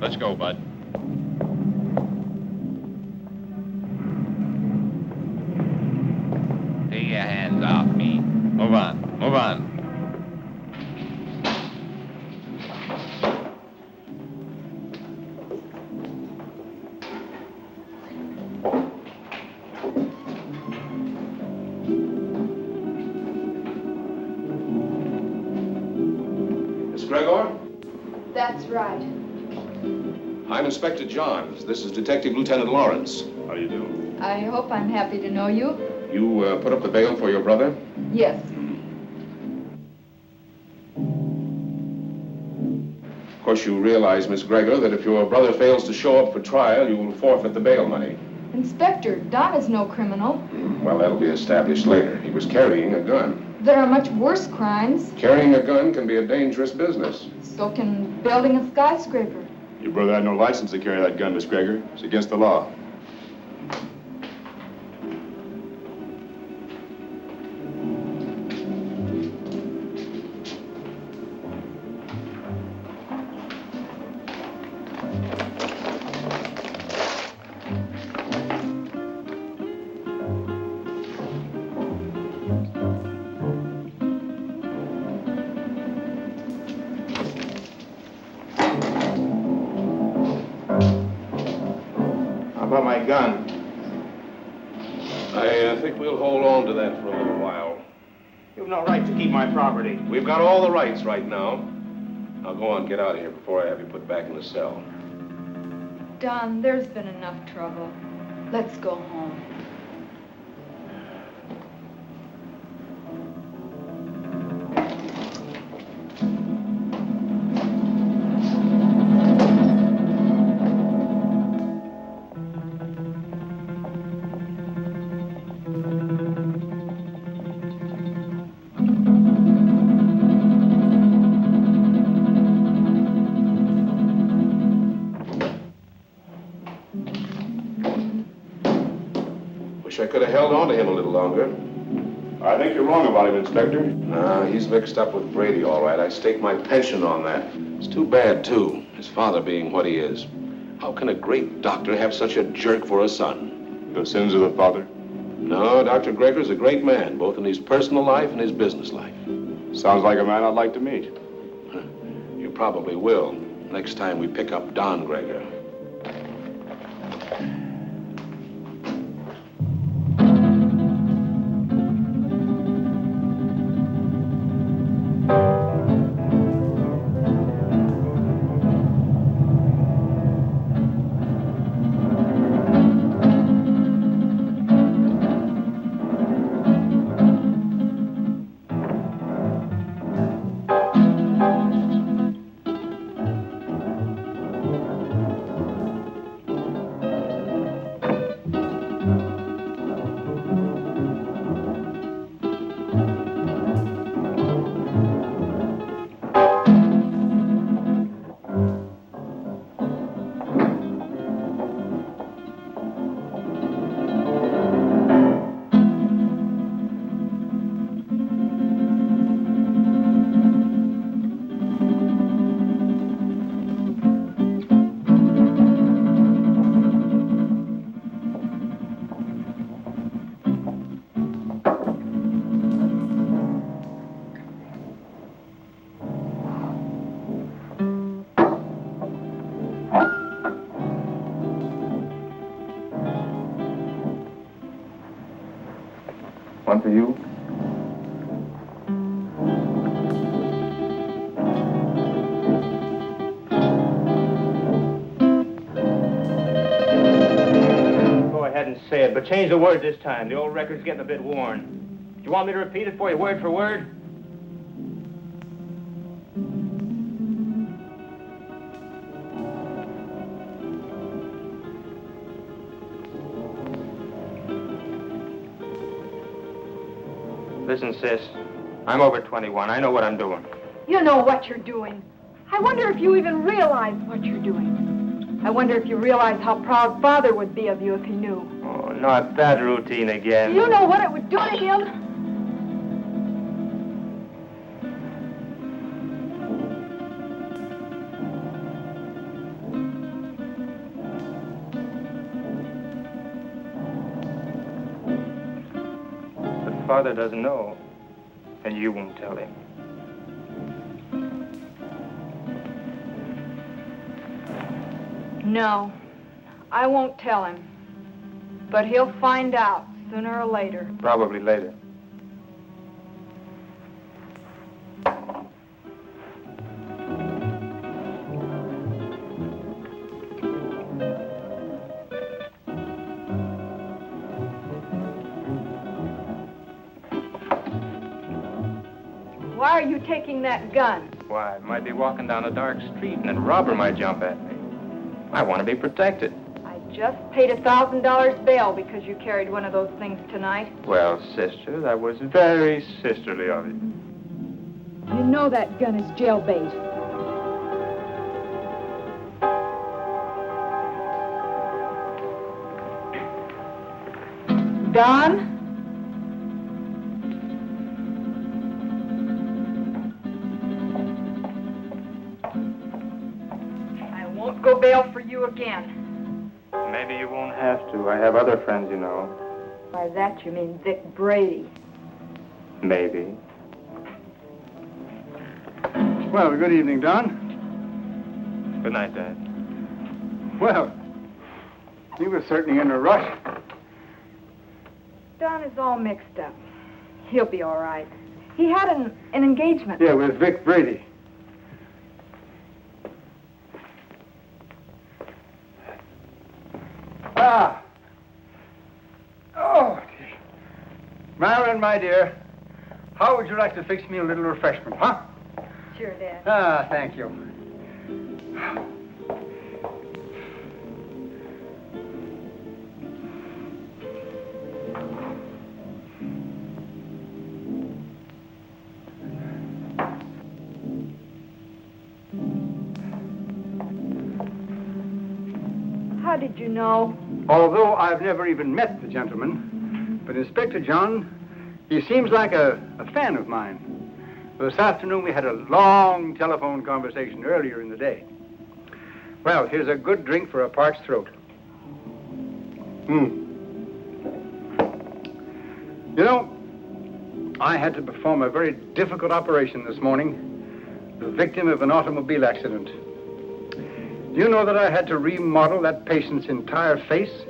Let's go, Bud. Take your hands off me. Move on. Move on. Gregor? That's right. I'm Inspector Johns. This is Detective Lieutenant Lawrence. How do you do? I hope I'm happy to know you. You put up the bail for your brother? Yes. Of course, you realize, Miss Gregor, that if your brother fails to show up for trial, you will forfeit the bail money. Inspector, Don is no criminal. Well, that'll be established later. He was carrying a gun. There are much worse crimes. Carrying a gun can be a dangerous business. So can building a skyscraper. Your brother had no license to carry that gun, Miss Gregor. It's against the law. About my gun. I think we'll hold on to that for a little while. You've no right to keep my property. We've got all the rights right now. Now go on, get out of here before I have you put back in the cell. Don, there's been enough trouble. Let's go home. Wish I could have held on to him a little longer. I think you're wrong about him, Inspector. Nah, he's mixed up with Brady, all right. I stake my pension on that. It's too bad, too, his father being what he is. How can a great doctor have such a jerk for a son? The sins of the father? No, Dr. Gregor's a great man, both in his personal life and his business life. Sounds like a man I'd like to meet. You probably will, next time we pick up Don Gregor. One for you. Go ahead and say it, but change the word this time. The old record's getting a bit worn. Do you want me to repeat it for you word for word? Listen, sis. I'm over 21. I know what I'm doing. You know what you're doing. I wonder if you even realize what you're doing. I wonder if you realize how proud Father would be of you if he knew. Oh, not that routine again. You know what it would do to him? father doesn't know, and you won't tell him. No, I won't tell him. But he'll find out sooner or later. Probably later. Why are you taking that gun? Why, I might be walking down a dark street and a robber might jump at me. I want to be protected. I just paid $1,000 bail because you carried one of those things tonight. Well, sister, that was very sisterly of you. You know that gun is jailbait. Don? I won't go bail for you again. Maybe you won't have to. I have other friends, you know. By that you mean Vic Brady. Maybe. Well, good evening, Don. Good night, Dad. Well, you were certainly in a rush. Don is all mixed up. He'll be all right. He had an engagement. Yeah, with Vic Brady. Ah. Oh, dear. Marilyn, my dear, how would you like to fix me a little refreshment, huh? Sure, Dad. Ah, thank you. How did you know? Although I've never even met the gentleman, but Inspector John, he seems like a fan of mine. This afternoon we had a long telephone conversation earlier in the day. Well, here's a good drink for a parched throat. You know, I had to perform a very difficult operation this morning. The victim of an automobile accident. Do you know that I had to remodel that patient's entire face?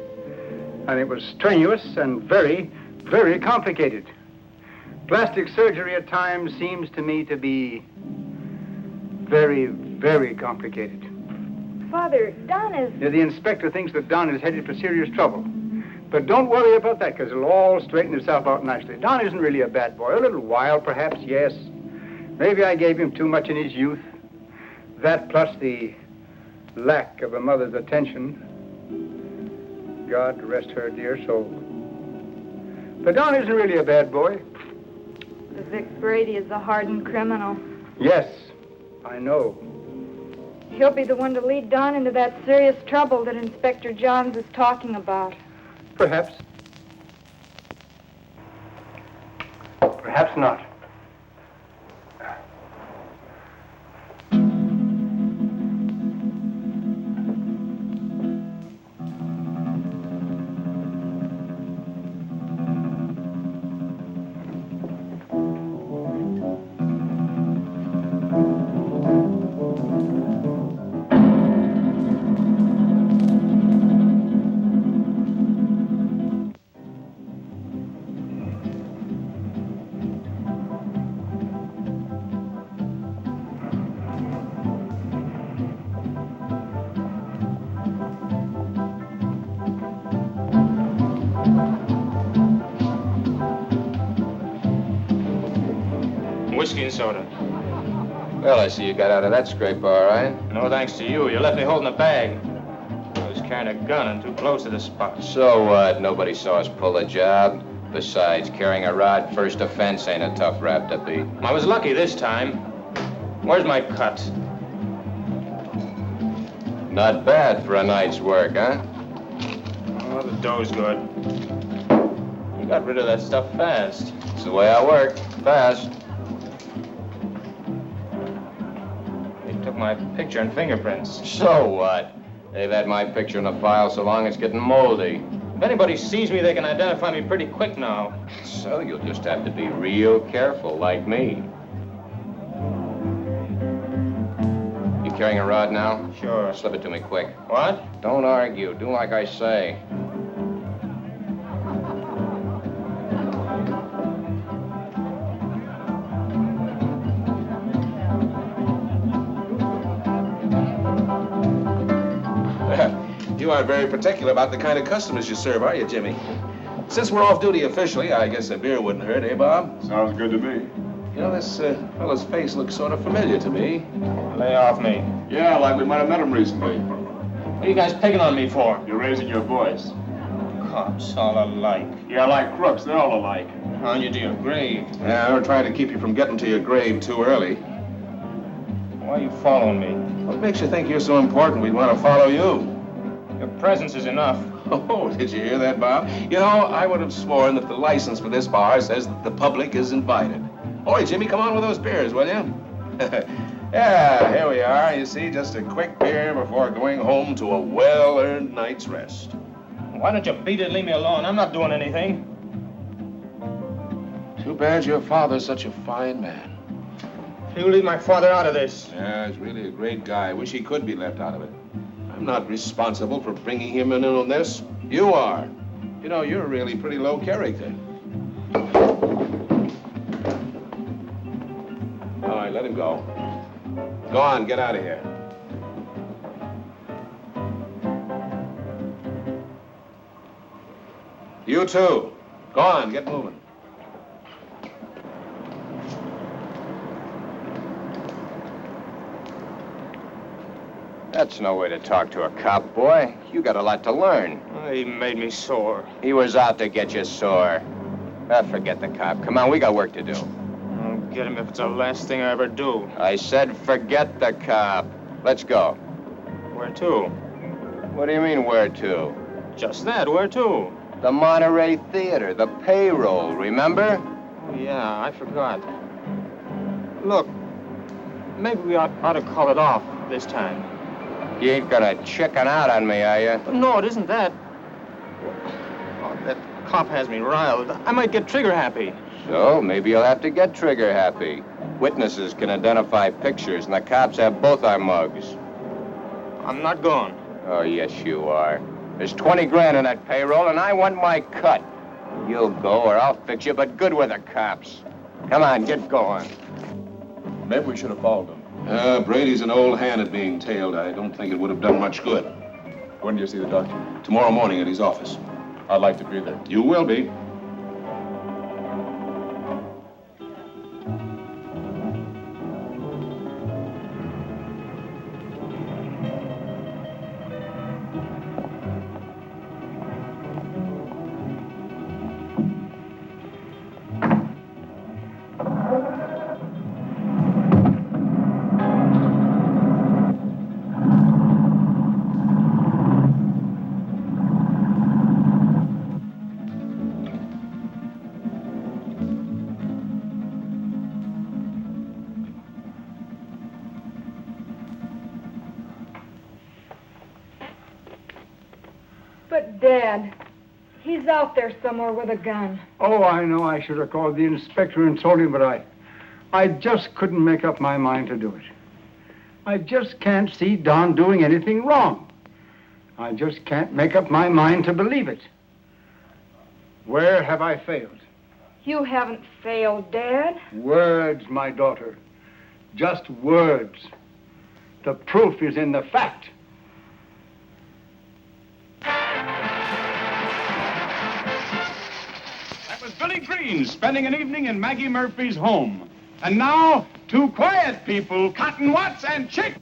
And it was strenuous and very, very complicated. Plastic surgery at times seems to me to be very, very complicated. Father, Don is... Yeah, the inspector thinks that Don is headed for serious trouble. But don't worry about that, because it'll all straighten itself out nicely. Don isn't really a bad boy. A little wild, perhaps, yes. Maybe I gave him too much in his youth. That plus the lack of a mother's attention. God rest her dear soul. But Don isn't really a bad boy. The Vic Brady is a hardened criminal. Yes, I know. He'll be the one to lead Don into that serious trouble that Inspector Johns is talking about. Perhaps. Perhaps not. Whiskey and soda. Well, I see you got out of that scrape all right. No thanks to you. You left me holding a bag. I was carrying a gun and too close to the spot. So what? Nobody saw us pull the job. Besides, carrying a rod first offense ain't a tough rap to beat. I was lucky this time. Where's my cut? Not bad for a night's work, huh? Oh, the dough's good. You got rid of that stuff fast. It's the way I work. Fast. They took my picture and fingerprints. So what? They've had my picture in the file so long it's getting moldy. If anybody sees me, they can identify me pretty quick now. So you'll just have to be real careful, like me. You carrying a rod now? Sure. Slip it to me quick. What? Don't argue. Do like I say. You aren't very particular about the kind of customers you serve, are you, Jimmy? Since we're off duty officially, I guess a beer wouldn't hurt, eh, Bob? Sounds good to me. You know, this fellow's face looks sort of familiar to me. Lay off me. Yeah, like we might have met him recently. What are you guys picking on me for? You're raising your voice. Cops, all alike. Yeah, like crooks, they're all alike. On you to your grave. Yeah, we're trying to keep you from getting to your grave too early. Why are you following me? What makes you think you're so important we'd want to follow you? Your presence is enough. Oh, did you hear that, Bob? You know, I would have sworn that the license for this bar says that the public is invited. Oi, Jimmy, come on with those beers, will you? Yeah, here we are. You see, just a quick beer before going home to a well-earned night's rest. Why don't you beat it and leave me alone? I'm not doing anything. Too bad your father's such a fine man. You leave my father out of this. Yeah, he's really a great guy. I wish he could be left out of it. I'm not responsible for bringing him in on this. You are. You know, you're really pretty low character. All right, let him go. Go on, get out of here. You too. Go on, get moving. That's no way to talk to a cop, boy. You got a lot to learn. He made me sore. He was out to get you sore. Forget the cop. Come on, we got work to do. I'll get him if it's the last thing I ever do. I said forget the cop. Let's go. Where to? What do you mean, where to? Just that, where to? The Monterey Theater, the payroll, remember? Oh, yeah, I forgot. Look, maybe we ought to call it off this time. You ain't gonna chicken out on me, are you? No, it isn't that. Oh, that cop has me riled. I might get trigger happy. So, maybe you'll have to get trigger happy. Witnesses can identify pictures, and the cops have both our mugs. I'm not going. Oh, yes, you are. There's 20 grand in that payroll, and I want my cut. You'll go, or I'll fix you, but good with the cops. Come on, get going. Maybe we should have followed him. Brady's an old hand at being tailed. I don't think it would have done much good. When do you see the doctor? Tomorrow morning at his office. I'd like to be there. You will be. But, Dad, he's out there somewhere with a gun. Oh, I know I should have called the inspector and told him, but I just couldn't make up my mind to do it. I just can't see Don doing anything wrong. I just can't make up my mind to believe it. Where have I failed? You haven't failed, Dad. Words, my daughter. Just words. The proof is in the fact. That was Billy Green spending an evening in Maggie Murphy's home. And now, two quiet people, Cotton Watts and Chick.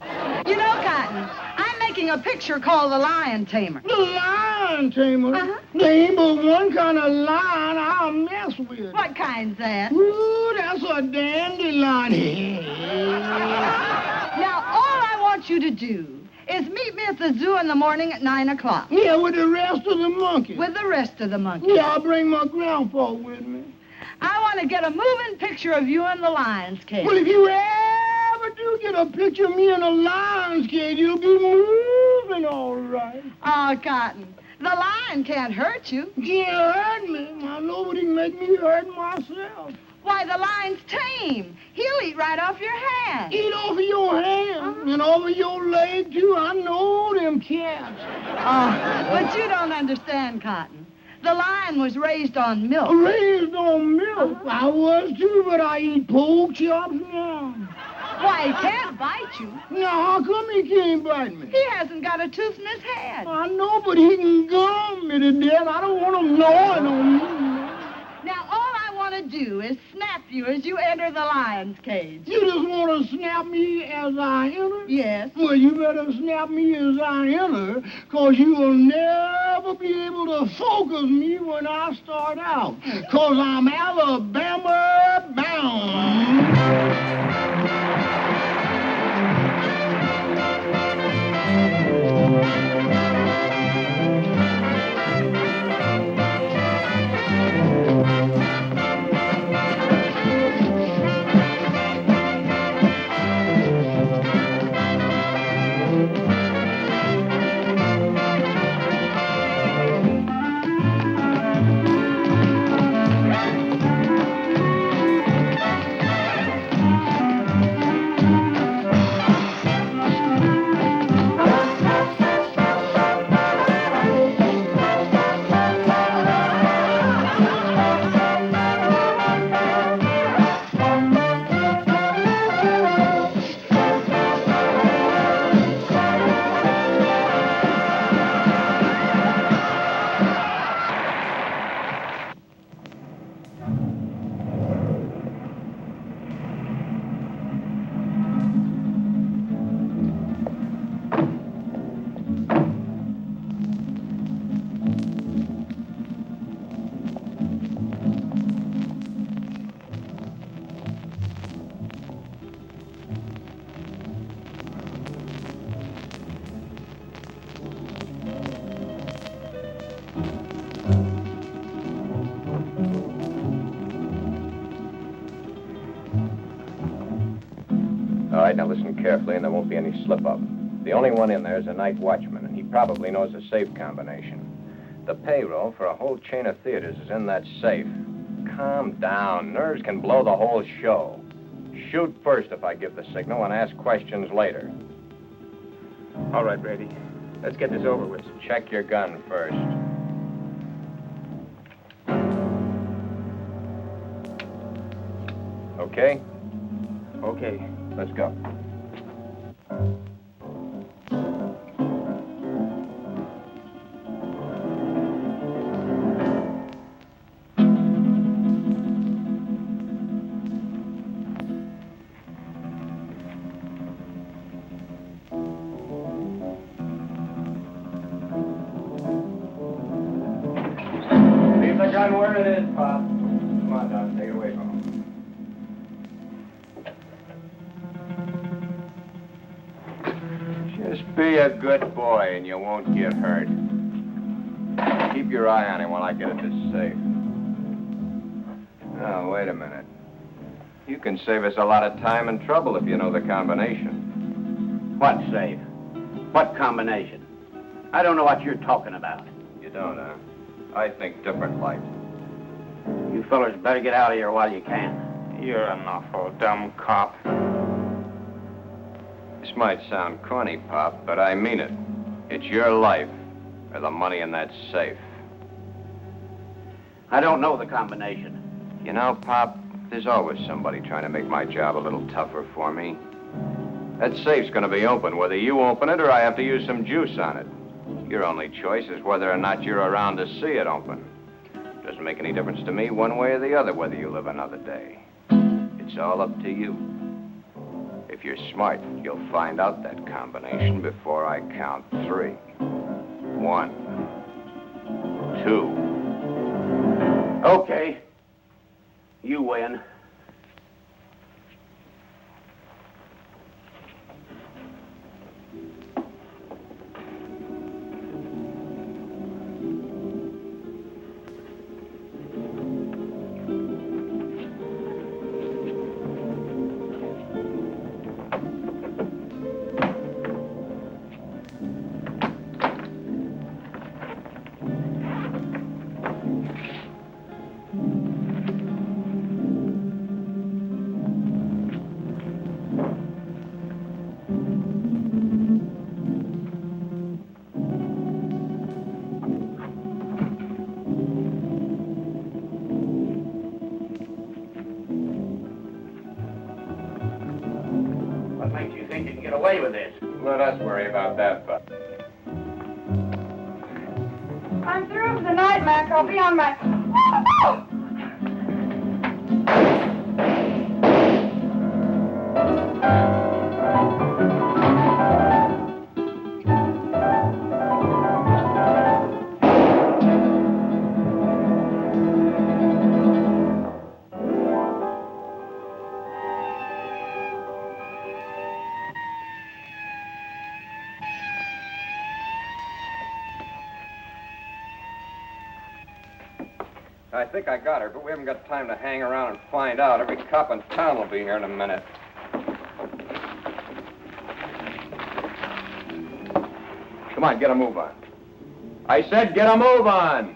You know, Cotton, I'm making a picture called The Lion Tamer. The lion tamer? Uh-huh. There ain't but one kind of lion I'll mess with. What kind's that? Ooh, that's a dandelion. Now, all I want you to do is meet me at the zoo in the morning at 9 o'clock. Yeah, with the rest of the monkeys. With the rest of the monkeys. Yeah, I'll bring my grandpa with me. I want to get a moving picture of you in the lion's cage. Well, if you ever do get a picture of me in a lion's cage, you'll be moving all right. Oh, Cotton, The lion can't hurt you. Can't hurt me. Now, nobody can make me hurt myself. Why, the lion's tame. He'll eat right off your hand. Eat off of your hand and over your leg, too. I know them cats. Oh, but you don't understand, Cotton. The lion was raised on milk. Raised on milk. I was, too, but I eat pork chops now. Why, he can't bite you. Now, how come he can't bite me? He hasn't got a tooth in his head. I know, but he can gum me to death. I don't want him gnawing on me. Now, all I want to do is snap you as you enter the lion's cage. You just want to snap me as I enter? Yes. Well, you better snap me as I enter, because you will never be able to focus me when I start out, because I'm Alabama bound. All right, now listen carefully, and there won't be any slip-up. The only one in there is a night watchman, and he probably knows the safe combination. The payroll for a whole chain of theaters is in that safe. Calm down. Nerves can blow the whole show. Shoot first if I give the signal, and ask questions later. All right, Brady. Let's get this over with. Check your gun first. Okay? Okay. Let's go. Leave the gun where it is, Pop. Come on, Don. Take it away from him. Just be a good boy and you won't get hurt. Keep your eye on him while I get at this safe. Oh, wait a minute. You can save us a lot of time and trouble if you know the combination. What safe? What combination? I don't know what you're talking about. You don't, huh? I think different, like. You fellers better get out of here while you can. You're an awful dumb cop. This might sound corny, Pop, but I mean it. It's your life or the money in that safe. I don't know the combination. You know, Pop, there's always somebody trying to make my job a little tougher for me. That safe's going to be open, whether you open it or I have to use some juice on it. Your only choice is whether or not you're around to see it open. Doesn't make any difference to me one way or the other whether you live another day. It's all up to you. If you're smart, you'll find out that combination before I count 3. 1, 2. Okay. You win. think you can get away with this? Let us worry about that, Buck. I'm through for the night, Mac. I'll be on my... I think I got her, but we haven't got time to hang around and find out. Every cop in town will be here in a minute. Come on, get a move on. I said get a move on!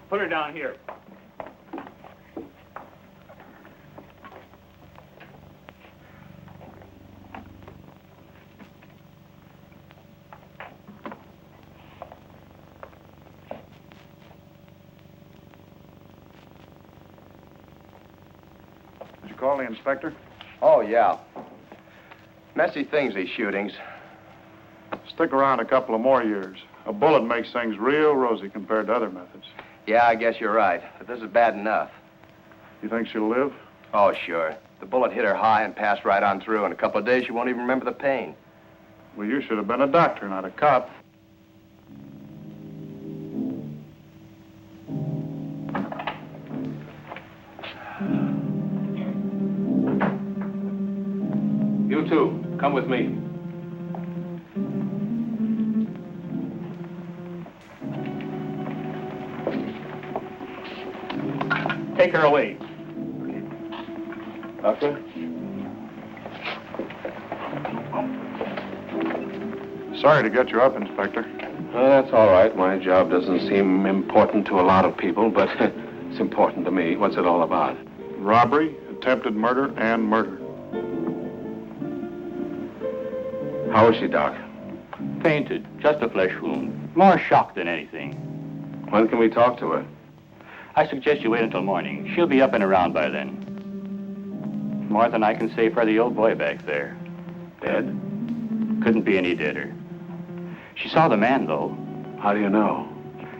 Put her down here. Did you call the inspector? Oh, yeah. Messy things, these shootings. Stick around a couple of more years. A bullet makes things real rosy compared to other methods. Yeah, I guess you're right. But this is bad enough. You think she'll live? Oh, sure. The bullet hit her high and passed right on through. In a couple of days, she won't even remember the pain. Well, you should have been a doctor, not a cop. You two, come with me. Take her away. Doctor? Sorry to get you up, Inspector. That's all right. My job doesn't seem important to a lot of people, but it's important to me. What's it all about? Robbery, attempted murder, and murder. How is she, Doc? Fainted. Just a flesh wound. More shock than anything. When can we talk to her? I suggest you wait until morning. She'll be up and around by then. More than I can say for the old boy back there. Dead? Couldn't be any deader. She saw the man, though. How do you know?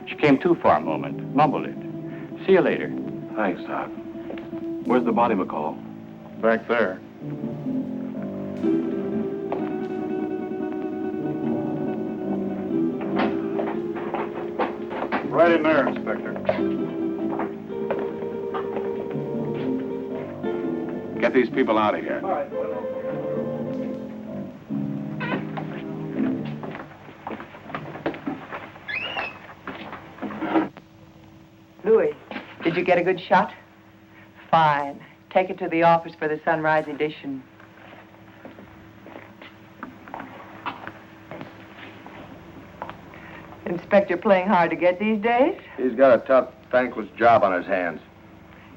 She came to for a moment, mumbled it. See you later. Thanks, Doc. Where's the body, McCall? Back there. Right in there, Inspector. Get these people out of here. All right. Louis, did you get a good shot? Fine. Take it to the office for the sunrise edition. Inspector playing hard to get these days? He's got a tough, thankless job on his hands.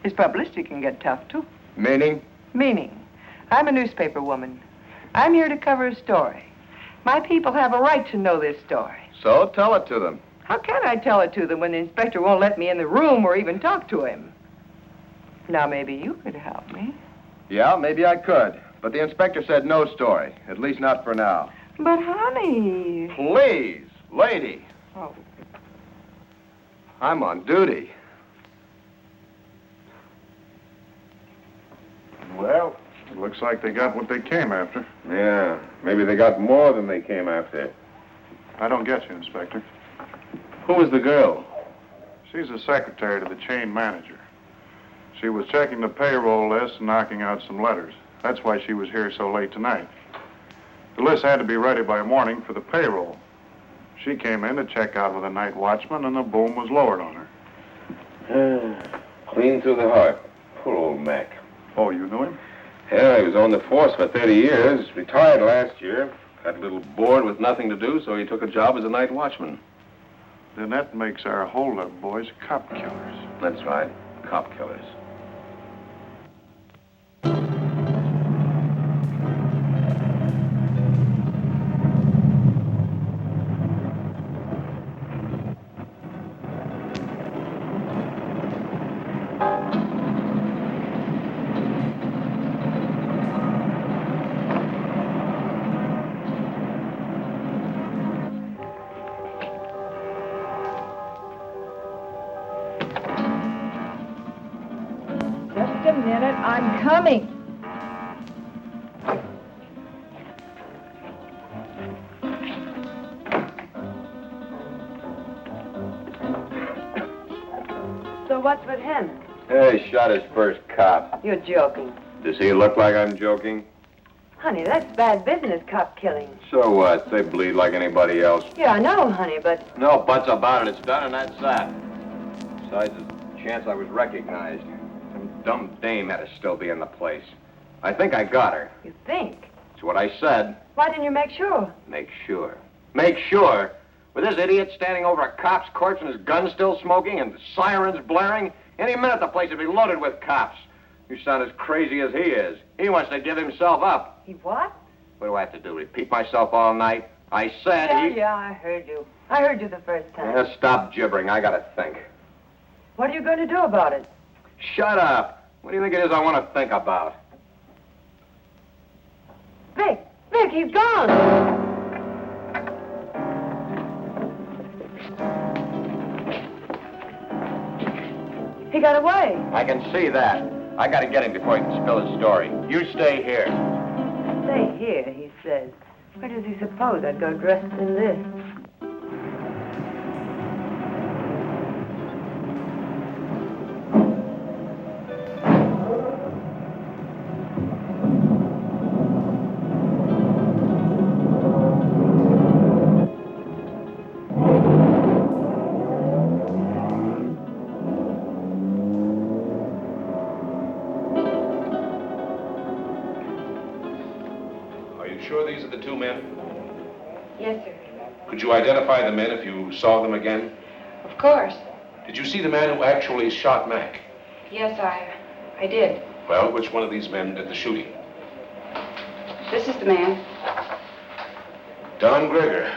His publicity can get tough, too. Meaning? Meaning, I'm a newspaper woman. I'm here to cover a story. My people have a right to know this story. So tell it to them. How can I tell it to them when the inspector won't let me in the room or even talk to him? Now, maybe you could help me. Yeah, maybe I could. But the inspector said no story, at least not for now. But, honey... Please, lady. Oh. I'm on duty. Well, it looks like they got what they came after. Yeah, maybe they got more than they came after. I don't get you, Inspector. Who was the girl? She's the secretary to the chain manager. She was checking the payroll list and knocking out some letters. That's why she was here so late tonight. The list had to be ready by morning for the payroll. She came in to check out with a night watchman, and the boom was lowered on her. Clean through the heart. Poor old Mac. Oh, you knew him? Yeah, he was on the force for 30 years. Retired last year. Got a little bored with nothing to do, so he took a job as a night watchman. Then that makes our holdup boys cop killers. That's right. Cop killers. Just a minute, I'm coming. So what's with him? Hey, shot his first cop. You're joking. Does he look like I'm joking? Honey, that's bad business, cop killing. So what? They bleed like anybody else. Yeah, I know, honey, but... No buts about it. It's done and that's that. Besides, there's a chance I was recognized. Some dumb dame had to still be in the place. I think I got her. You think? That's what I said. Why didn't you make sure? Make sure. Make sure? With this idiot standing over a cop's corpse and his gun still smoking and sirens blaring, any minute the place would be loaded with cops. You sound as crazy as he is. He wants to give himself up. He what? What do I have to do? Repeat myself all night? I said Yeah, I heard you. I heard you the first time. Yeah, stop gibbering. I gotta think. What are you going to do about it? Shut up. What do you think it is I want to think about? Vic, he's gone. He got away. I can see that. I gotta get him before he can spill his story. You stay here. Stay here, he says. Where does he suppose I'd go dressed in this? Sure these are the two men? Yes, sir. Could you identify the men if you saw them again? Of course. Did you see the man who actually shot Mac? Yes, I did. Well, which one of these men did the shooting? This is the man. Don Greger.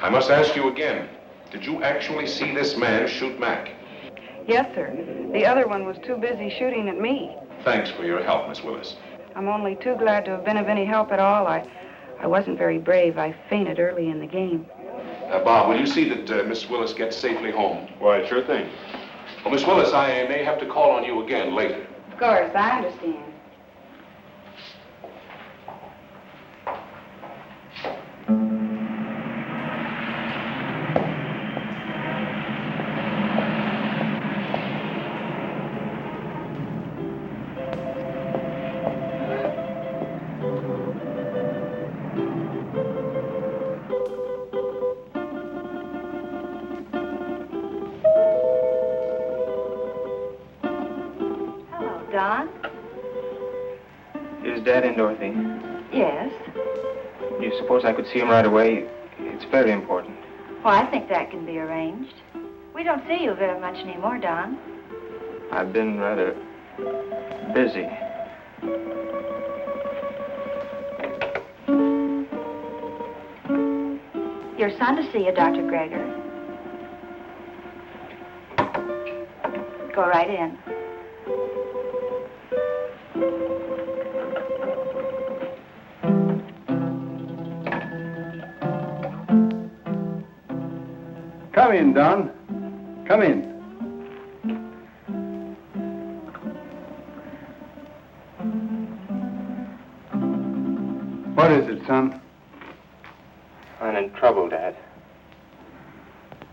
I must ask you again. Did you actually see this man shoot Mac? Yes, sir. The other one was too busy shooting at me. Thanks for your help, Miss Willis. I'm only too glad to have been of any help at all. I wasn't very brave. I fainted early in the game. Bob, will you see that Miss Willis gets safely home? Why, sure thing. Well, Miss Willis, I may have to call on you again later. Of course, I understand. Don? Is Dad in, Dorothy? Yes. Do you suppose I could see him right away? It's very important. Well, I think that can be arranged. We don't see you very much anymore, Don. I've been rather busy. Your son to see you, Dr. Greger. Go right in. Come in, Don. Come in. What is it, son? I'm in trouble, Dad.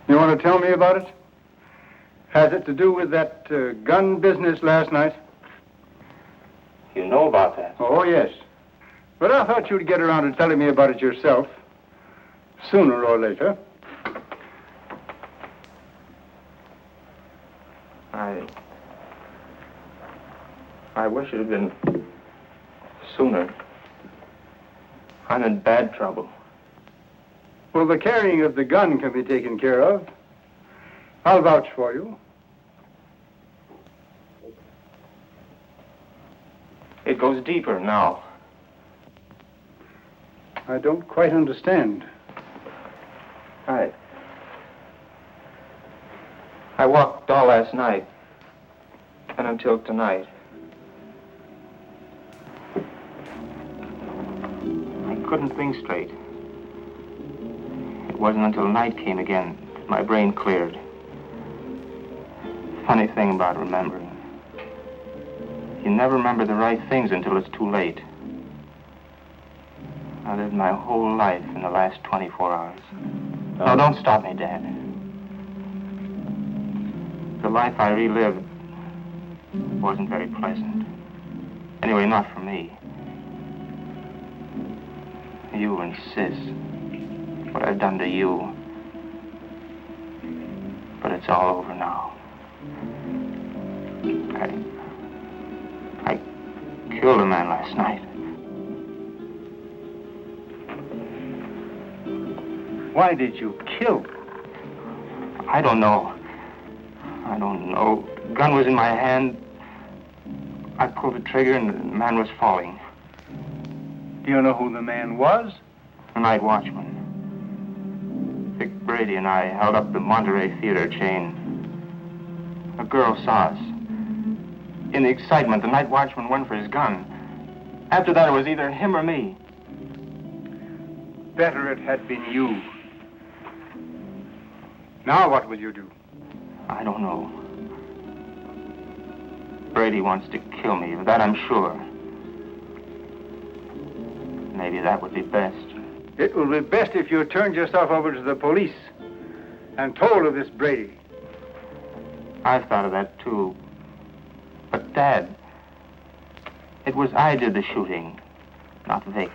You want to tell me about it? Has it to do with that gun business last night? You know about that? Oh, yes. But I thought you'd get around to telling me about it yourself, sooner or later. I wish it had been sooner. I'm in bad trouble. Well, the carrying of the gun can be taken care of. I'll vouch for you. It goes deeper now. I don't quite understand. I walked all last night and until tonight. I couldn't think straight. It wasn't until night came again that my brain cleared. Funny thing about remembering. You never remember the right things until it's too late. I lived my whole life in the last 24 hours. No, don't stop me, Dad. The life I relived wasn't very pleasant. Anyway, not for me. You and Sis. What I've done to you. But it's all over now. I killed a man last night. Why did you kill? I don't know. The gun was in my hand. I pulled the trigger and the man was falling. Do you know who the man was? The night watchman. Vic Brady and I held up the Monterey Theater chain. A girl saw us. In the excitement, the night watchman went for his gun. After that, it was either him or me. Better it had been you. Now what will you do? I don't know. Brady wants to kill me, of that I'm sure. Maybe that would be best. It will be best if you turned yourself over to the police and told of this Brady. I've thought of that, too. But, Dad, it was I did the shooting, not Vic.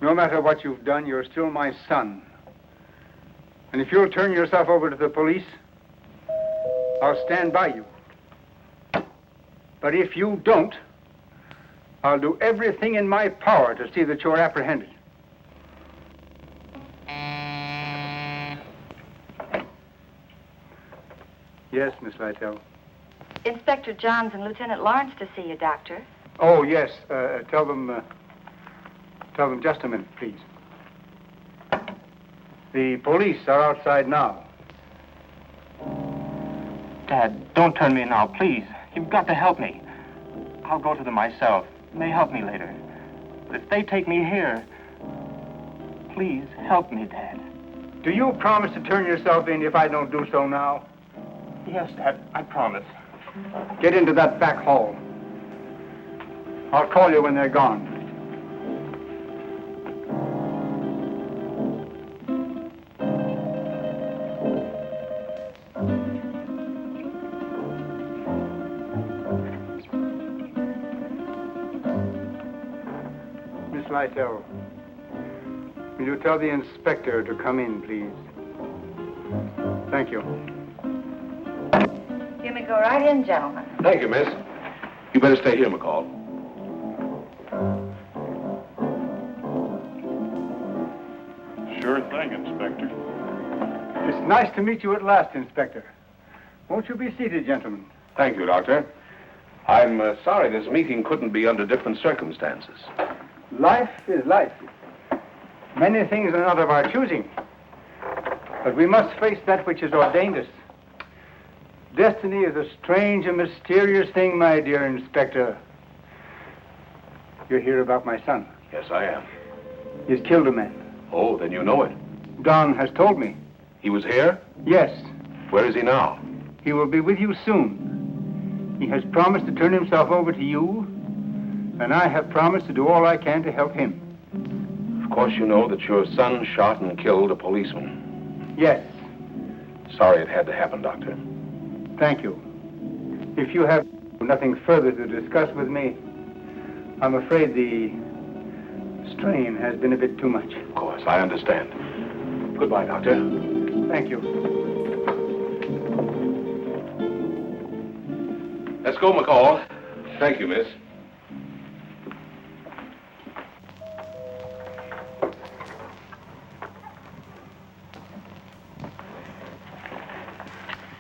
No matter what you've done, you're still my son. And if you'll turn yourself over to the police, I'll stand by you. But if you don't, I'll do everything in my power to see that you're apprehended. Yes, Miss Lytell. Inspector Johns and Lieutenant Lawrence to see you, Doctor. Oh, yes. Tell them just a minute, please. The police are outside now. Dad, don't turn me now, please. You've got to help me. I'll go to them myself. It may help me later. But if they take me here, please help me, Dad. Do you promise to turn yourself in if I don't do so now? Yes, Dad, I promise. Get into that back hall. I'll call you when they're gone. Miss Lytell, will you tell the inspector to come in, please? Thank you. You me go right in, gentlemen. Thank you, miss. You better stay here, McCall. Sure thing, Inspector. It's nice to meet you at last, Inspector. Won't you be seated, gentlemen? Thank you, Doctor. I'm sorry this meeting couldn't be under different circumstances. Life is life. Many things are not of our choosing. But we must face that which has ordained us. Destiny is a strange and mysterious thing, my dear Inspector. You're here about my son. Yes, I am. He's killed a man. Oh, then you know it. Don has told me. He was here? Yes. Where is he now? He will be with you soon. He has promised to turn himself over to you, and I have promised to do all I can to help him. Of course you know that your son shot and killed a policeman. Yes. Sorry it had to happen, Doctor. Thank you. If you have nothing further to discuss with me, I'm afraid the strain has been a bit too much. Of course, I understand. Goodbye, Doctor. Thank you. Let's go, McCall. Thank you, miss.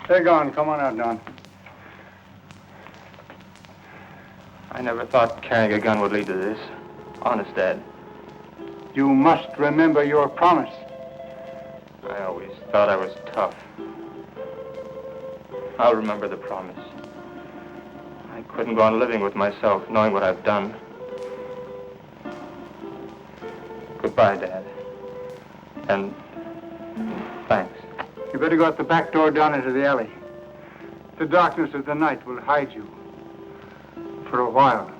They're gone. Come on out, Don. I never thought carrying a gun would lead to this. Honest, Dad. You must remember your promise. I always thought I was tough. I'll remember the promise. I couldn't go on living with myself, knowing what I've done. Goodbye, Dad. And thanks. You better go out the back door down into the alley. The darkness of the night will hide you. For a while.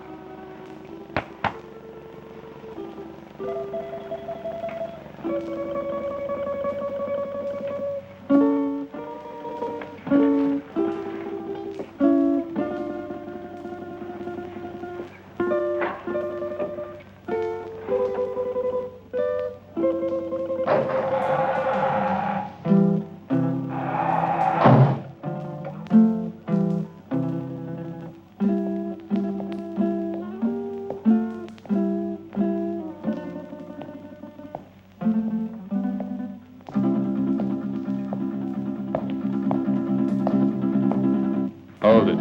Hold it.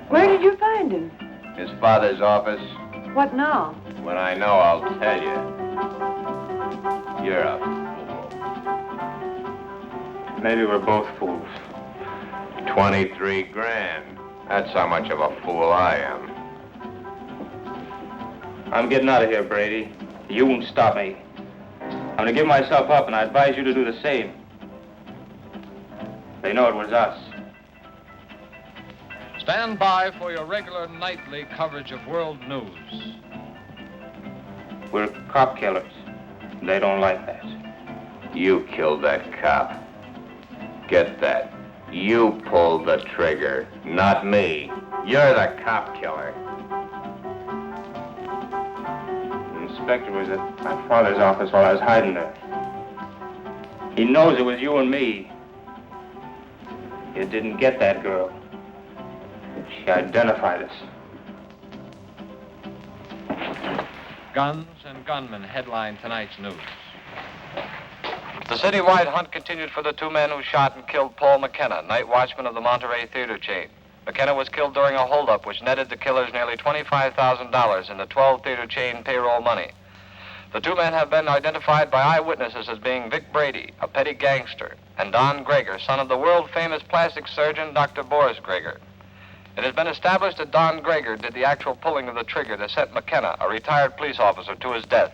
Where did you find him? His father's office. What now? When I know, I'll tell you. You're a fool. Maybe we're both fools. 23 grand. That's how much of a fool I am. I'm getting out of here, Brady. You won't stop me. I'm gonna give myself up, and I advise you to do the same. They know it was us. Stand by for your regular nightly coverage of world news. We're cop killers. They don't like that. You killed that cop. Get that. You pulled the trigger, not me. You're the cop killer. The inspector was at my father's office while I was hiding there. He knows it was you and me. You didn't get that girl. She identified us. Guns and gunmen headline tonight's news. The citywide hunt continued for the two men who shot and killed Paul McKenna, night watchman of the Monterey theater chain. McKenna was killed during a holdup which netted the killers nearly $25,000 in the 12 theater chain payroll money. The two men have been identified by eyewitnesses as being Vic Brady, a petty gangster, and Don Greger, son of the world-famous plastic surgeon Dr. Boris Greger. It has been established that Don Greger did the actual pulling of the trigger that sent McKenna, a retired police officer, to his death.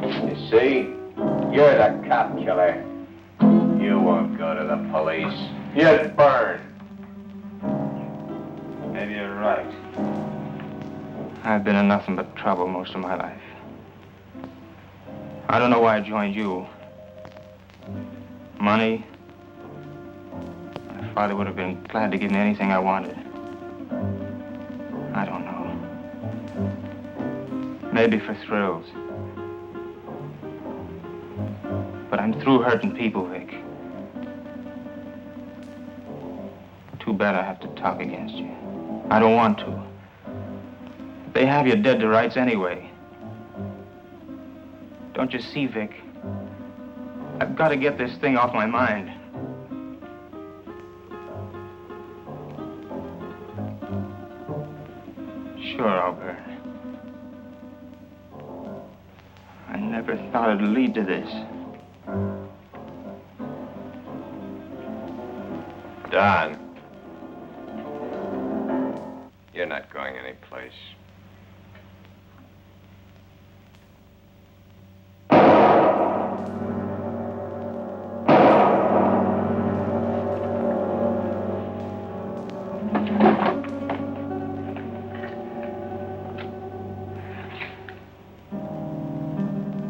You see? You're the cop killer. You won't go to the police. You'd burn. Maybe you're right. I've been in nothing but trouble most of my life. I don't know why I joined you. Money? My father would have been glad to give me anything I wanted. I don't know. Maybe for thrills. But I'm through hurting people, Vic. Too bad I have to talk against you. I don't want to. They have you dead to rights anyway. Don't you see, Vic? I've got to get this thing off my mind. Sure, I'll burn. I never thought it'd lead to this. Don. You're not going anyplace.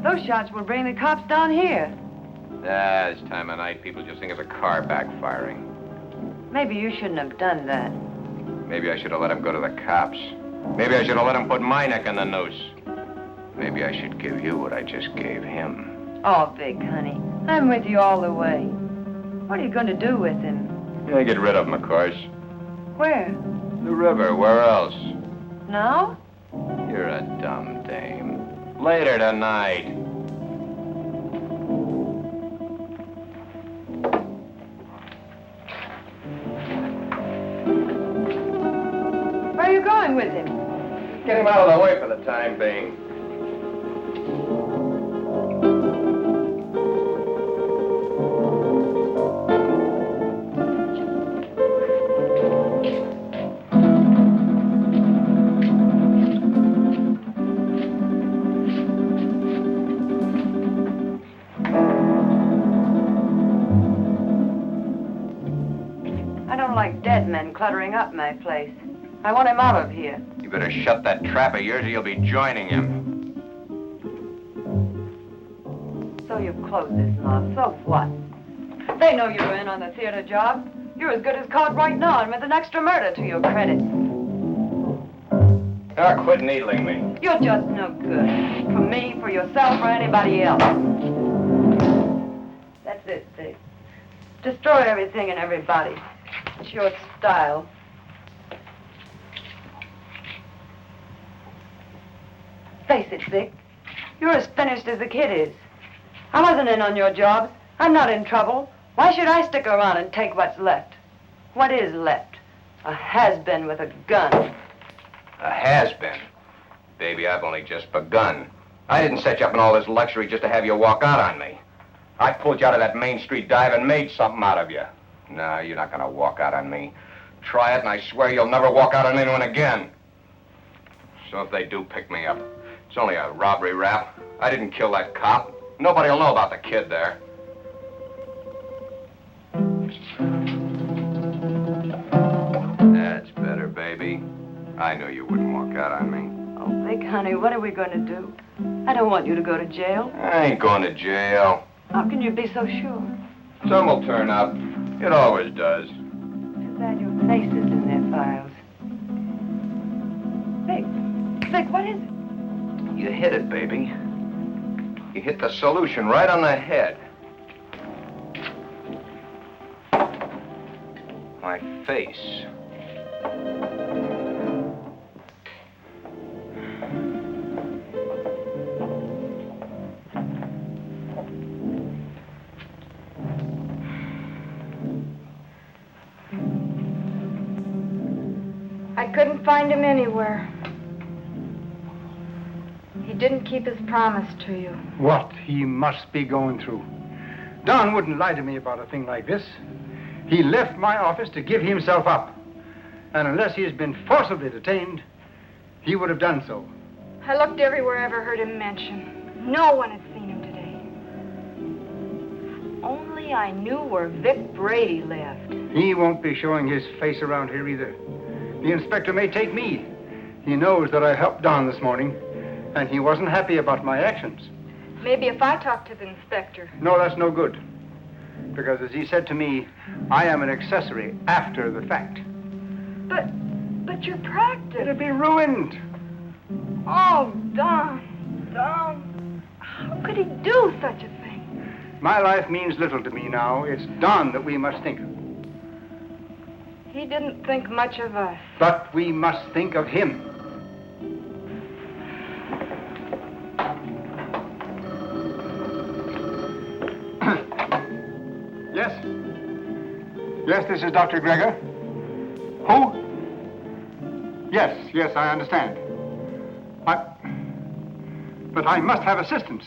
Those shots will bring the cops down here. This time of night, people just think of a car backfiring. Maybe you shouldn't have done that. Maybe I should have let him go to the cops. Maybe I should have let him put my neck in the noose. Maybe I should give you what I just gave him. Oh, Vic, honey, I'm with you all the way. What are you going to do with him? Yeah, get rid of him, of course. Where? The river, where else? Now? You're a dumb dame. Later tonight. Where are you going with him? Get him out of the way for the time being. I don't like dead men cluttering up my place. I want him out of here. You better shut that trap of yours or you'll be joining him. So you've closed this mob. So what? They know you're in on the theater job. You're as good as caught right now and with an extra murder to your credit. Now quit needling me. You're just no good. For me, for yourself, or anybody else. That's it, Vic. Destroy everything and everybody. It's your style. Face it, Vic. You're as finished as the kid is. I wasn't in on your job. I'm not in trouble. Why should I stick around and take what's left? What is left? A has-been with a gun. A has-been. Baby, I've only just begun. I didn't set you up in all this luxury just to have you walk out on me. I pulled you out of that Main Street dive and made something out of you. No, you're not gonna walk out on me. Try it and I swear you'll never walk out on anyone again. So if they do pick me up, it's only a robbery rap. I didn't kill that cop. Nobody'll know about the kid there. That's better, baby. I knew you wouldn't walk out on me. Oh, Vic, honey, what are we going to do? I don't want you to go to jail. I ain't going to jail. How can you be so sure? Some will turn up. It always does. Too bad your face is in their files. Vic, what is it? You hit it, baby. You hit the solution right on the head. My face. I couldn't find him anywhere. He didn't keep his promise to you. What he must be going through. Don wouldn't lie to me about a thing like this. He left my office to give himself up. And unless he has been forcibly detained, he would have done so. I looked everywhere I ever heard him mentioned. No one had seen him today. If only I knew where Vic Brady lived. He won't be showing his face around here either. The inspector may take me. He knows that I helped Don this morning, and he wasn't happy about my actions. Maybe if I talk to the inspector. No, that's no good. Because as he said to me, I am an accessory after the fact. But your practice. It'll be ruined. Oh, Don. How could he do such a thing? My life means little to me now. It's Don that we must think of. He didn't think much of us. But we must think of him. Yes? Yes, this is Dr. Gregor. Who? Yes, I understand. But I must have assistance.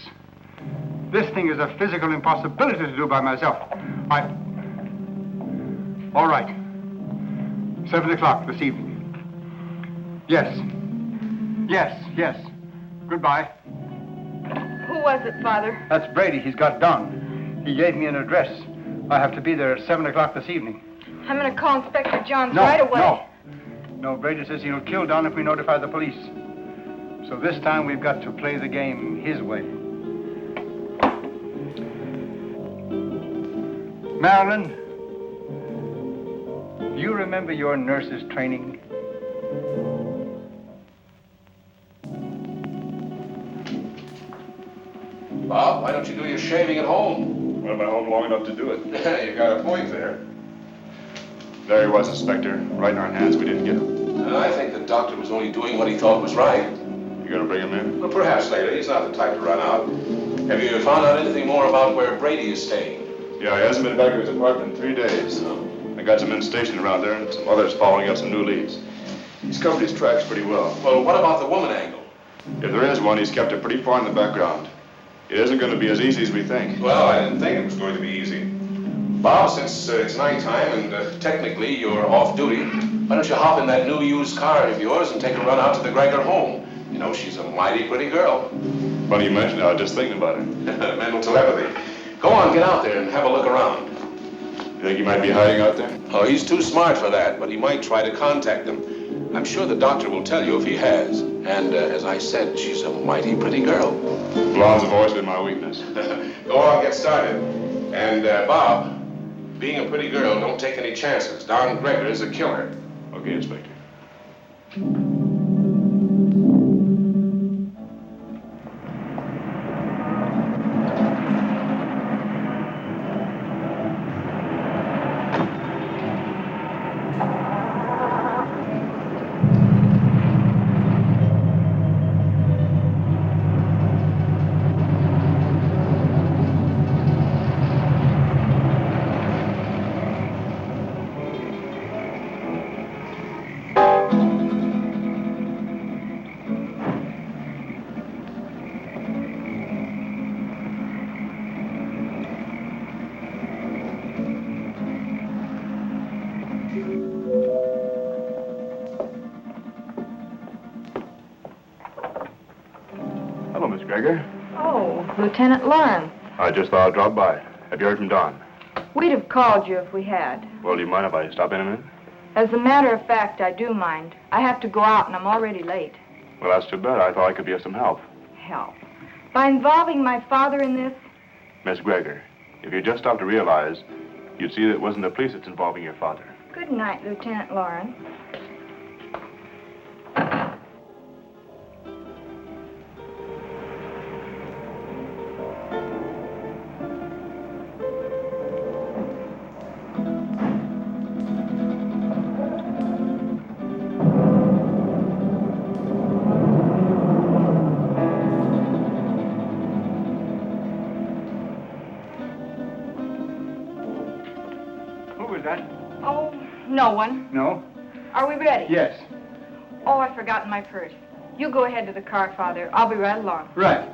This thing is a physical impossibility to do by myself. All right. 7 o'clock this evening. Yes. Goodbye. Who was it, Father? That's Brady. He's got Don. He gave me an address. I have to be there at 7 o'clock this evening. I'm going to call Inspector Johns right away. No, Brady says he'll kill Don if we notify the police. So this time we've got to play the game his way. Marilyn, do you remember your nurse's training? Bob, why don't you do your shaving at home? Well, I'm at home long enough to do it. You got a point there. There he was, Inspector. Right in our hands. We didn't get him. I think the doctor was only doing what he thought was right. You gonna bring him in? Well, perhaps later. He's not the type to run out. Have you found out anything more about where Brady is staying? Yeah, he hasn't been back to his apartment in 3 days. I got some men stationed around there and some others following up some new leads. He's covered his tracks pretty well. Well, what about the woman angle? If there is one, he's kept it pretty far in the background. It isn't going to be as easy as we think. Well, I didn't think it was going to be easy. Bob, since it's nighttime and technically you're off duty, why don't you hop in that new used car of yours and take a run out to the Gregor home? You know, she's a mighty pretty girl. Funny you mention it. I was just thinking about her. Mental telepathy. Go on, get out there and have a look around. You think he might be hiding out there? Oh, he's too smart for that, but he might try to contact them. I'm sure the doctor will tell you if he has. And as I said, she's a mighty pretty girl. Blondes have always been my weakness. Go on, get started. And, Bob, being a pretty girl, don't take any chances. Don Gregor is a killer. Okay, Inspector. Hello, Miss Gregor. Oh, Lieutenant Lawrence. I just thought I'd drop by. Have you heard from Don? We'd have called you if we had. Well, do you mind if I stop in a minute? As a matter of fact, I do mind. I have to go out and I'm already late. Well, that's too bad. I thought I could be of some help. Help? By involving my father in this? Miss Gregor, if you just stopped to realize, you'd see that it wasn't the police that's involving your father. Good night, Lieutenant Lawrence. Oh, no one. No? Are we ready? Yes. Oh, I've forgotten my purse. You go ahead to the car, Father. I'll be right along. Right.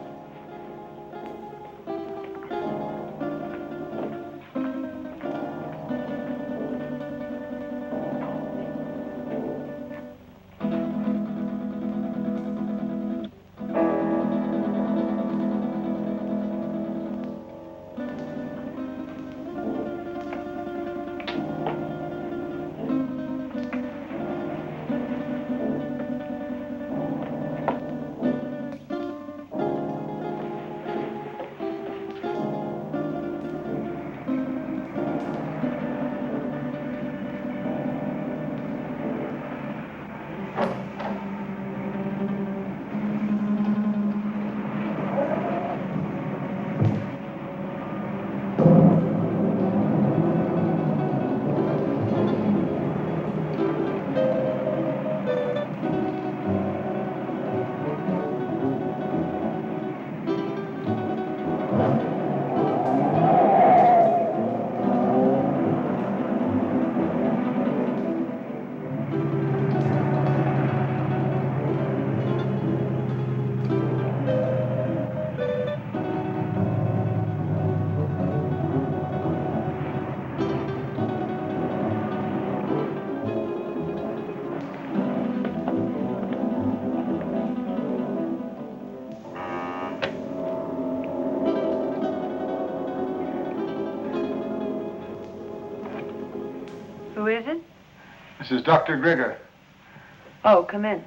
This is Dr. Grigger. Oh, come in.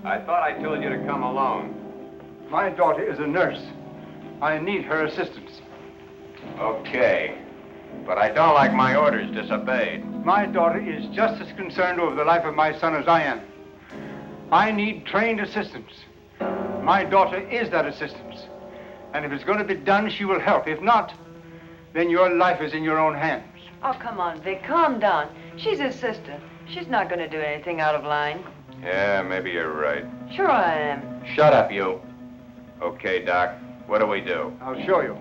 I thought I told you to come alone. My daughter is a nurse. I need her assistance. Okay. But I don't like my orders disobeyed. My daughter is just as concerned over the life of my son as I am. I need trained assistance. My daughter is that assistance. And if it's going to be done, she will help. If not, then your life is in your own hands. Oh, come on, Vic, calm down. She's his sister. She's not going to do anything out of line. Yeah, maybe you're right. Sure I am. Shut up, you. Okay, Doc. What do we do? I'll show you.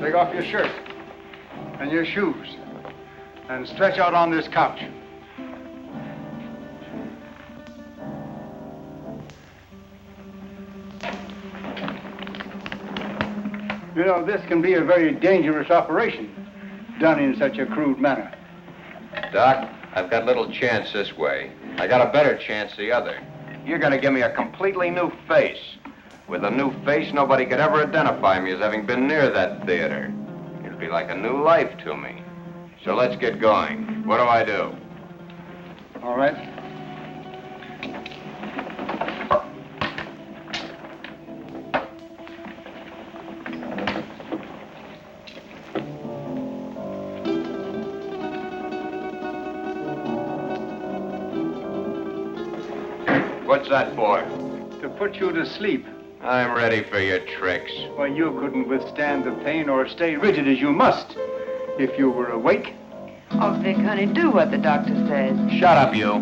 Take off your shirt and your shoes and stretch out on this couch. You know, this can be a very dangerous operation, done in such a crude manner. Doc, I've got little chance this way. I got a better chance the other. You're gonna give me a completely new face. With a new face, nobody could ever identify me as having been near that theater. It'd be like a new life to me. So let's get going. What do I do? All right. What's that for? To put you to sleep. I'm ready for your tricks. Why, you couldn't withstand the pain or stay rigid as you must if you were awake. Oh, Vic, honey, do what the doctor says. Shut up, you.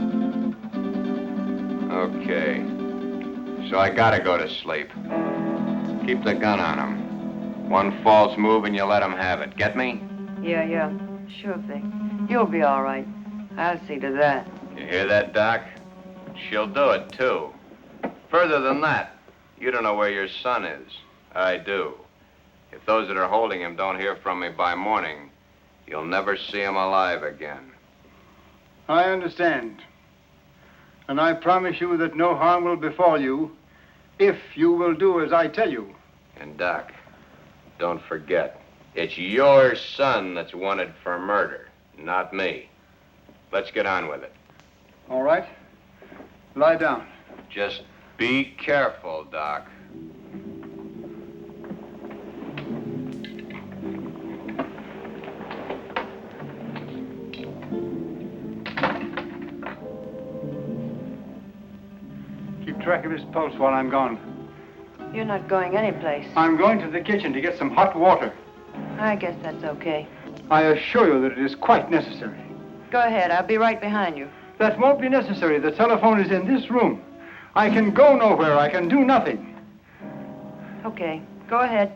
Okay. So I gotta go to sleep. Keep the gun on him. One false move and you let him have it. Get me? Yeah. Sure, Vic. You'll be all right. I'll see to that. You hear that, Doc? She'll do it, too. Further than that, you don't know where your son is. I do. If those that are holding him don't hear from me by morning, you'll never see him alive again. I understand. And I promise you that no harm will befall you if you will do as I tell you. And, Doc, don't forget, it's your son that's wanted for murder, not me. Let's get on with it. All right. Lie down. Just be careful, Doc. Keep track of his pulse while I'm gone. You're not going anyplace. I'm going to the kitchen to get some hot water. I guess that's okay. I assure you that it is quite necessary. Go ahead. I'll be right behind you. That won't be necessary. The telephone is in this room. I can go nowhere. I can do nothing. Okay. Go ahead.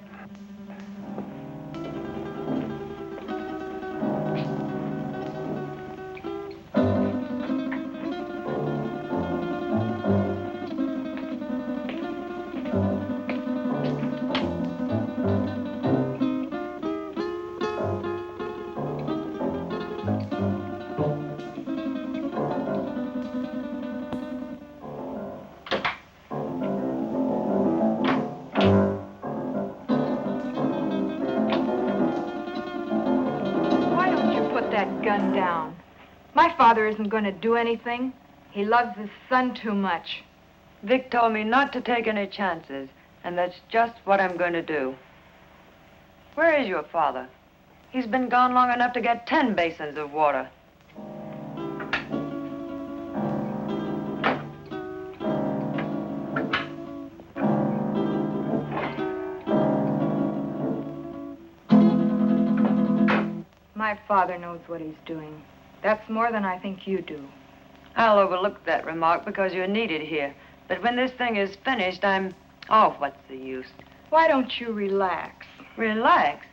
Gun down. My father isn't going to do anything. He loves his son too much. Vic told me not to take any chances, and that's just what I'm going to do. Where is your father? He's been gone long enough to get 10 basins of water. My father knows what he's doing. That's more than I think you do. I'll overlook that remark because you're needed here. But when this thing is finished, Oh, what's the use? Why don't you relax? Relax?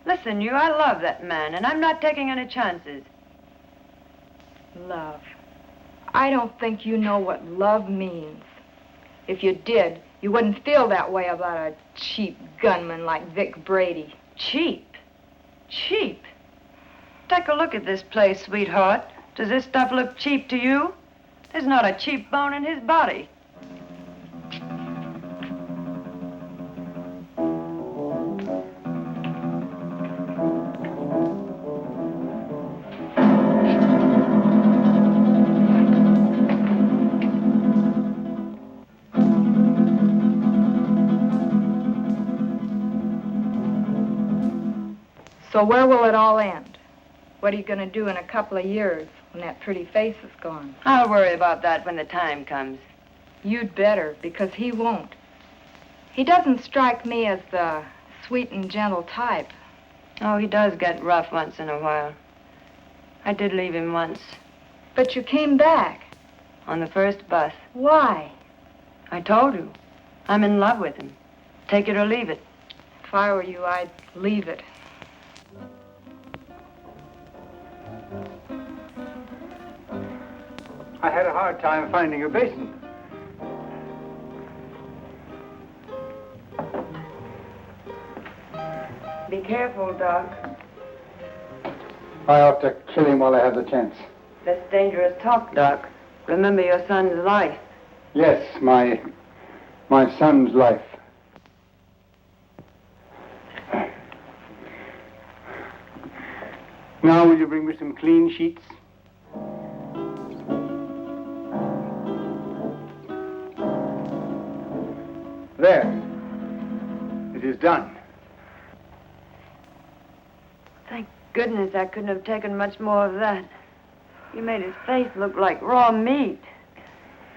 Listen, I love that man, and I'm not taking any chances. Love. I don't think you know what love means. If you did, you wouldn't feel that way about a cheap gunman like Vic Brady. Cheap? Cheap? Take a look at this place, sweetheart. Does this stuff look cheap to you? There's not a cheap bone in his body. So where will it all end? What are you going to do in a couple of years when that pretty face is gone? I'll worry about that when the time comes. You'd better, because he won't. He doesn't strike me as the sweet and gentle type. Oh, he does get rough once in a while. I did leave him once. But you came back. On the first bus. Why? I told you. I'm in love with him. Take it or leave it. If I were you, I'd leave it. I had a hard time finding a basin. Be careful, Doc. I ought to kill him while I have the chance. That's dangerous talk, Doc. Remember your son's life. Yes, my son's life. Now, will you bring me some clean sheets? There. It is done. Thank goodness I couldn't have taken much more of that. You made his face look like raw meat.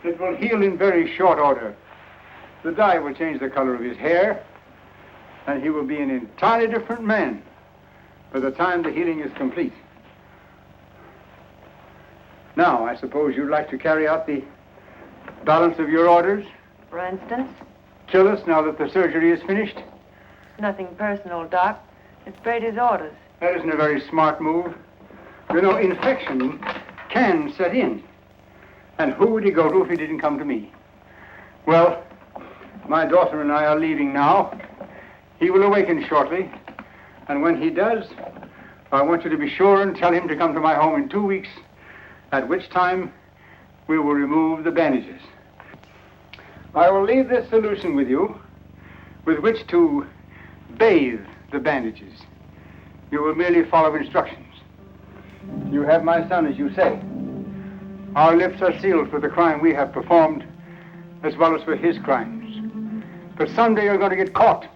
It will heal in very short order. The dye will change the color of his hair, and he will be an entirely different man by the time the healing is complete. Now, I suppose you'd like to carry out the balance of your orders? For instance? Kill us now that the surgery is finished? Nothing personal, Doc. It's Brady's orders. That isn't a very smart move. You know, infection can set in. And who would he go to if he didn't come to me? Well, my daughter and I are leaving now. He will awaken shortly. And when he does, I want you to be sure and tell him to come to my home in 2 weeks, at which time we will remove the bandages. I will leave this solution with you, with which to bathe the bandages. You will merely follow instructions. You have my son, as you say. Our lips are sealed for the crime we have performed, as well as for his crimes. But someday you're going to get caught.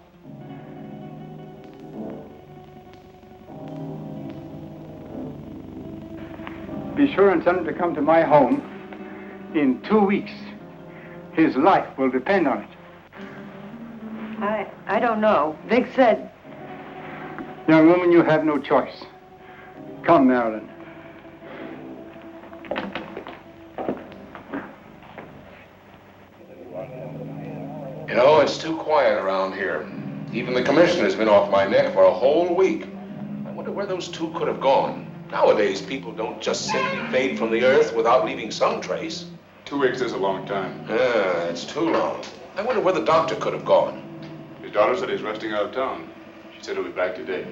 Be sure and tell him to come to my home in 2 weeks. His life will depend on it. I don't know. Vic said... Young woman, you have no choice. Come, Marilyn. You know, it's too quiet around here. Even the commissioner's been off my neck for a whole week. I wonder where those two could have gone. Nowadays, people don't just simply fade from the earth without leaving some trace. 2 weeks is a long time. Yeah, it's too long. I wonder where the doctor could have gone. His daughter said he's resting out of town. She said he'll be back today.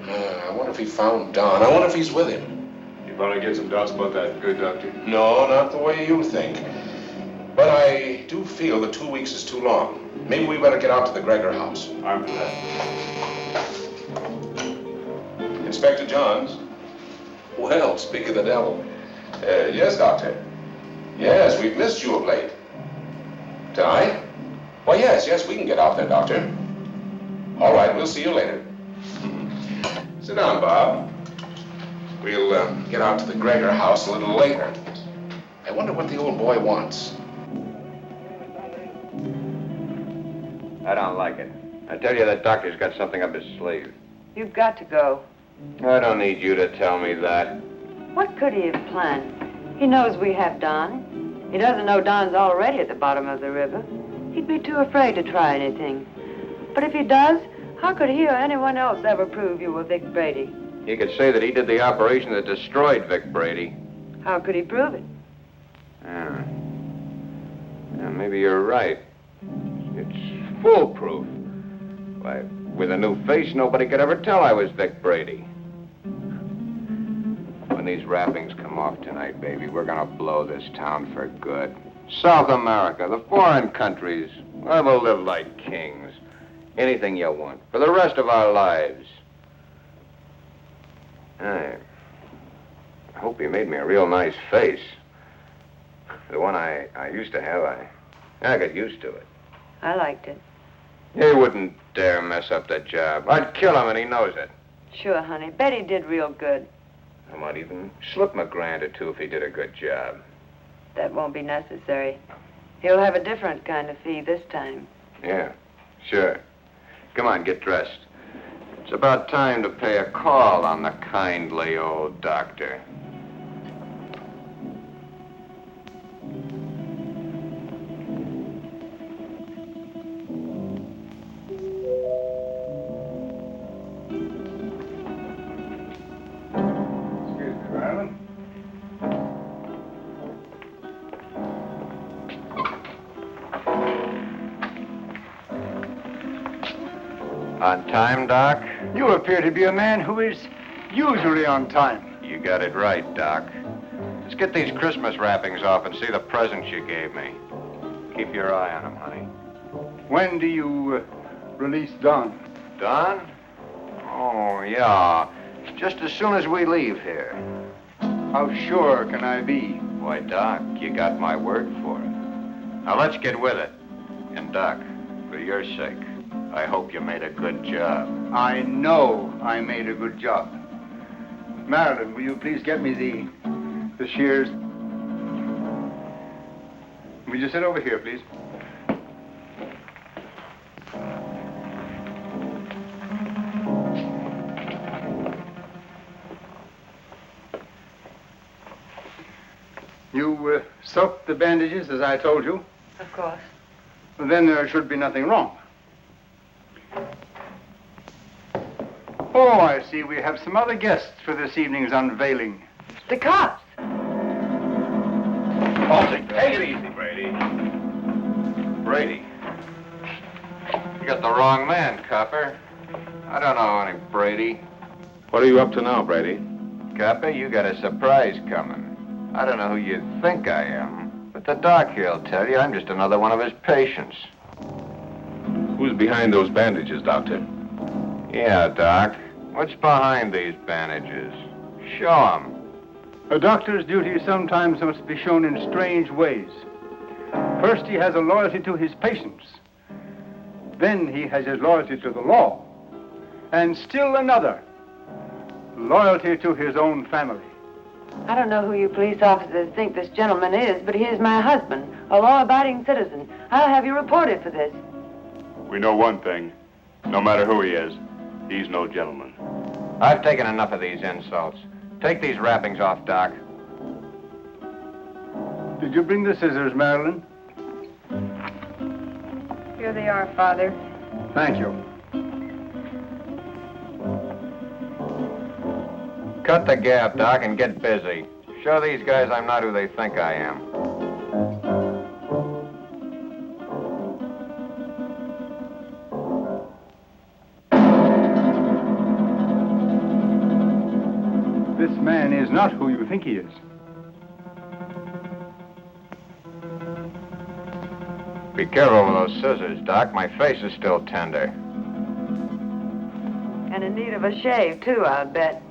I wonder if he found Don. I wonder if he's with him. You probably get some doubts about that, good doctor. No, not the way you think. But I do feel that 2 weeks is too long. Maybe we better get out to the Gregor house. I'm for that. Inspector Johns. Well, speak of the devil. Yes, Doctor. Yes, we've missed you of late. Tonight? Well, yes, we can get out there, Doctor. All right, we'll see you later. Sit down, Bob. We'll get out to the Gregor house a little later. I wonder what the old boy wants. I don't like it. I tell you, that doctor's got something up his sleeve. You've got to go. I don't need you to tell me that. What could he have planned? He knows we have Don. He doesn't know Don's already at the bottom of the river. He'd be too afraid to try anything. But if he does, how could he or anyone else ever prove you were Vic Brady? He could say that he did the operation that destroyed Vic Brady. How could he prove it? Yeah, maybe you're right. It's foolproof. Why, with a new face, nobody could ever tell I was Vic Brady. When these wrappings come off tonight, baby, we're gonna blow this town for good. South America, the foreign countries, where we'll live like kings. Anything you want, for the rest of our lives. I hope you made me a real nice face. The one I used to have, I got used to it. I liked it. He wouldn't dare mess up the job. I'd kill him, and he knows it. Sure, honey. Betty did real good. I might even slip him $1,000 or $2 if he did a good job. That won't be necessary. He'll have a different kind of fee this time. Yeah, sure. Come on, get dressed. It's about time to pay a call on the kindly old doctor. Excuse me, Marilyn. On time, Doc? You appear to be a man who is usually on time. You got it right, Doc. Let's get these Christmas wrappings off and see the presents you gave me. Keep your eye on them, honey. When do you release Don? Don? Oh, yeah. Just as soon as we leave here. How sure can I be? Why, Doc, you got my word for it. Now, let's get with it. And, Doc, for your sake, I hope you made a good job. I know I made a good job. Marilyn, will you please get me the shears? Will you sit over here, please? You soaked the bandages as I told you? Of course. Well, then there should be nothing wrong. Oh, I see. We have some other guests for this evening's unveiling. The cops. Take it easy, Brady. Brady. You got the wrong man, copper. I don't know any Brady. What are you up to now, Brady? Copper, you got a surprise coming. I don't know who you think I am, but the doc here'll tell you I'm just another one of his patients. Who's behind those bandages, Doctor? Yeah, Doc. What's behind these bandages? Show 'em. A doctor's duty sometimes must be shown in strange ways. First, he has a loyalty to his patients. Then he has his loyalty to the law. And still another, loyalty to his own family. I don't know who you police officers think this gentleman is, but he is my husband, a law-abiding citizen. I'll have you reported for this. We know one thing. No matter who he is, he's no gentleman. I've taken enough of these insults. Take these wrappings off, Doc. Did you bring the scissors, Marilyn? Here they are, Father. Thank you. Cut the gap, Doc, and get busy. Show these guys I'm not who they think I am. This man is not who you think he is. Be careful with those scissors, Doc. My face is still tender. And in need of a shave, too, I'll bet.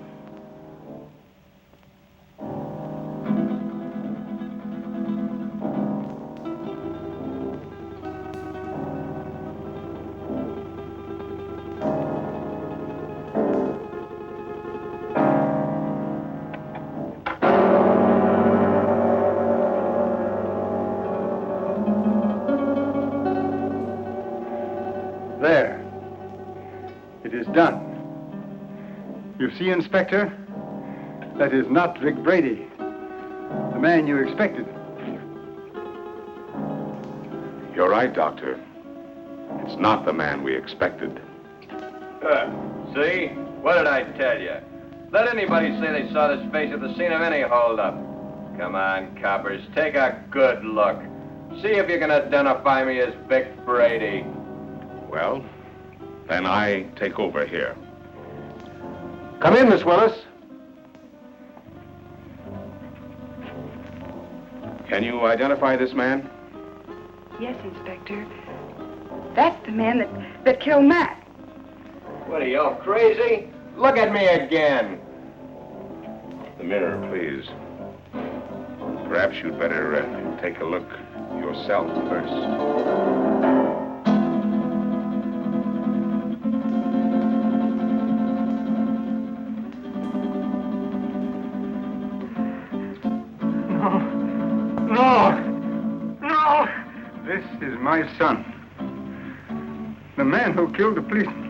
There. It is done. You see, Inspector? That is not Vic Brady, the man you expected. You're right, Doctor. It's not the man we expected. See? What did I tell you? Let anybody say they saw this face at the scene of any holdup. Come on, coppers, take a good look. See if you can identify me as Vic Brady. Well, then I take over here. Come in, Miss Willis. Can you identify this man? Yes, Inspector. That's the man that killed Mac. What are you, all crazy? Look at me again. The mirror, please. Perhaps you'd better take a look yourself first. my son. The man who killed the policeman.